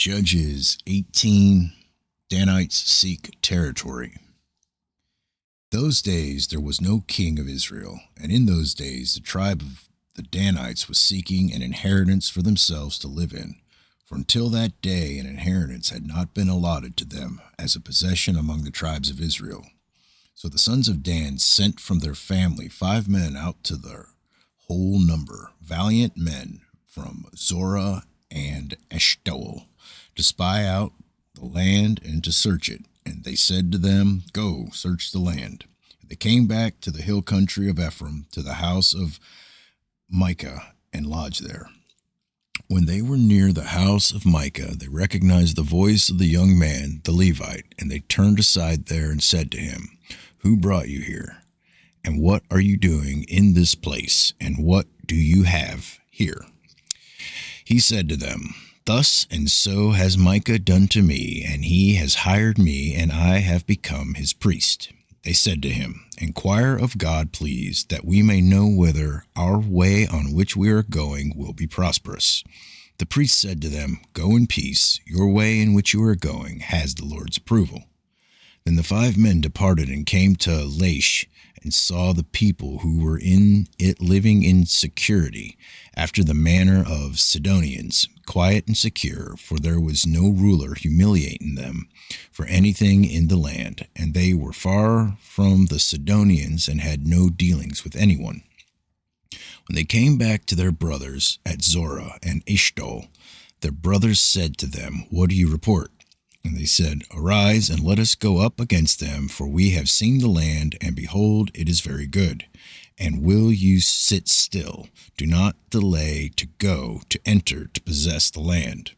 Judges 18. Danites seek territory. Those days there was no king of Israel, and in those days the tribe of the Danites was seeking an inheritance for themselves to live in. For until that day an inheritance had not been allotted to them as a possession among the tribes of Israel. So the sons of Dan sent from their family 5 men out to their whole number, valiant men from Zorah and Eshtaol, to spy out the land and to search it. And they said to them, "Go, search the land." They came back to the hill country of Ephraim, to the house of Micah, and lodged there. When they were near the house of Micah, they recognized the voice of the young man, the Levite, and they turned aside there and said to him, "Who brought you here? And what are you doing in this place? And what do you have here?" He said to them, "Thus and so has Micah done to me, and he has hired me, and I have become his priest." They said to him, "Inquire of God, please, that we may know whether our way on which we are going will be prosperous." The priest said to them, "Go in peace. Your way in which you are going has the Lord's approval." Then the 5 men departed and came to Laish, and saw the people who were in it living in security, after the manner of Sidonians, quiet and secure, for there was no ruler humiliating them for anything in the land, and they were far from the Sidonians and had no dealings with anyone. When they came back to their brothers at Zorah and Eshtaol, their brothers said to them, "What do you report?" And they said, "Arise, and let us go up against them, for we have seen the land, and behold, it is very good. And will you sit still? Do not delay to go, to enter, to possess the land.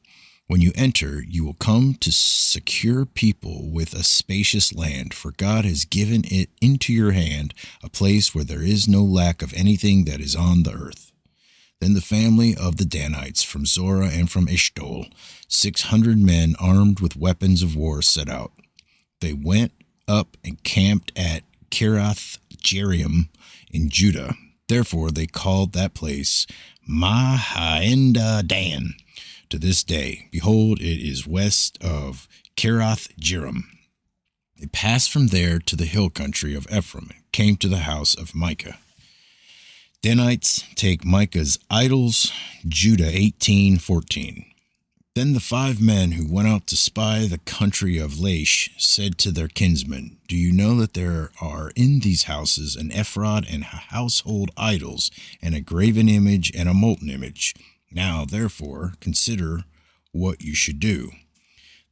When you enter, you will come to secure people with a spacious land, for God has given it into your hand, a place where there is no lack of anything that is on the earth." Then the family of the Danites from Zorah and from Eshtaol, 600 men armed with weapons of war, set out. They went up and camped at Kirath Jearim in Judah. Therefore they called that place Mahaneh Dan to this day. Behold, it is west of Kirath Jearim. They passed from there to the hill country of Ephraim and came to the house of Micah. Danites take Micah's idols. Judah 18:14. Then the 5 men who went out to spy the country of Laish said to their kinsmen, "Do you know that there are in these houses an ephod and household idols, and a graven image and a molten image? Now, therefore, consider what you should do."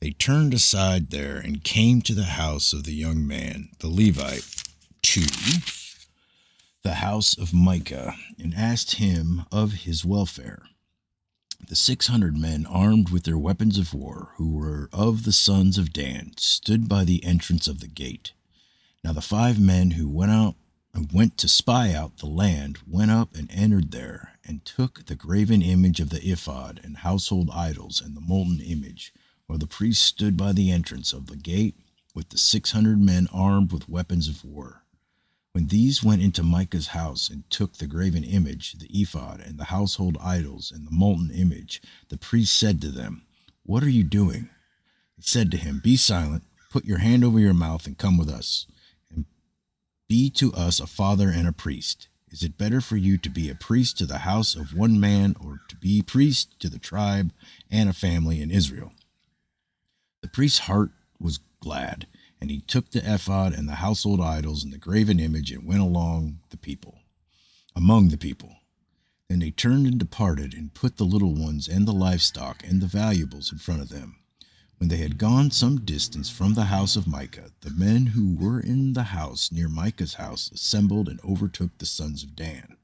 They turned aside there and came to the house of the young man, the Levite, to the house of Micah, and asked him of his welfare. The 600 men, armed with their weapons of war, who were of the sons of Dan, stood by the entrance of the gate. Now the 5 men who went to spy out the land went up and entered there, and took the graven image of the ephod and household idols and the molten image, while the priest stood by the entrance of the gate with the 600 men armed with weapons of war. When these went into Micah's house and took the graven image, the ephod, and the household idols, and the molten image, the priest said to them, "What are you doing?" They said to him, "Be silent, put your hand over your mouth, and come with us, and be to us a father and a priest. Is it better for you to be a priest to the house of one man, or to be priest to the tribe and a family in Israel?" The priest's heart was glad, and he took the ephod and the household idols and the graven image and went among the people. Then they turned and departed and put the little ones and the livestock and the valuables in front of them. When they had gone some distance from the house of Micah, the men who were in the house near Micah's house assembled and overtook the sons of Dan.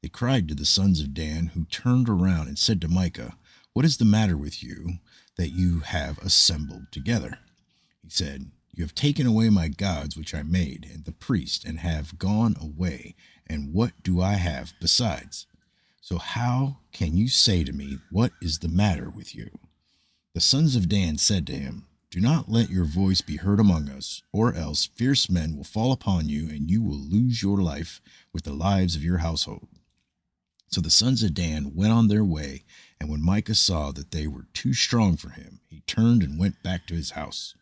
They cried to the sons of Dan, who turned around and said to Micah, "What is the matter with you that you have assembled together?" He said, "You have taken away my gods which I made, and the priest, and have gone away, and what do I have besides? So how can you say to me, what is the matter with you?" The sons of Dan said to him, "Do not let your voice be heard among us, or else fierce men will fall upon you, and you will lose your life with the lives of your household." So the sons of Dan went on their way, and when Micah saw that they were too strong for him, he turned and went back to his house.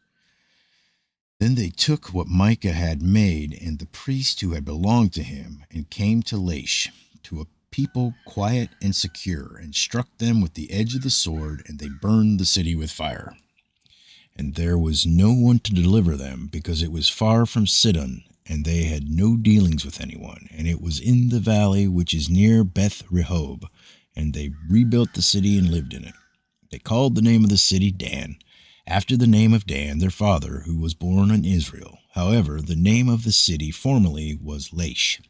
Then they took what Micah had made and the priest who had belonged to him, and came to Laish, to a people quiet and secure, and struck them with the edge of the sword, and they burned the city with fire. And there was no one to deliver them, because it was far from Sidon, and they had no dealings with anyone, and it was in the valley which is near Beth Rehob, and they rebuilt the city and lived in it. They called the name of the city Dan, after the name of Dan, their father, who was born in Israel. However, the name of the city formerly was Laish.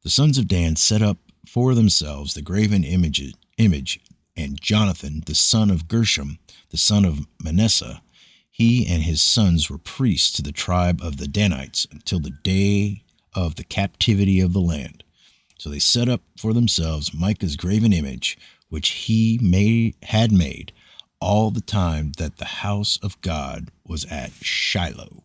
The sons of Dan set up for themselves the graven image, and Jonathan, the son of Gershom, the son of Manasseh, he and his sons were priests to the tribe of the Danites until the day of the captivity of the land. So they set up for themselves Micah's graven image, which he had made all the time that the house of God was at Shiloh.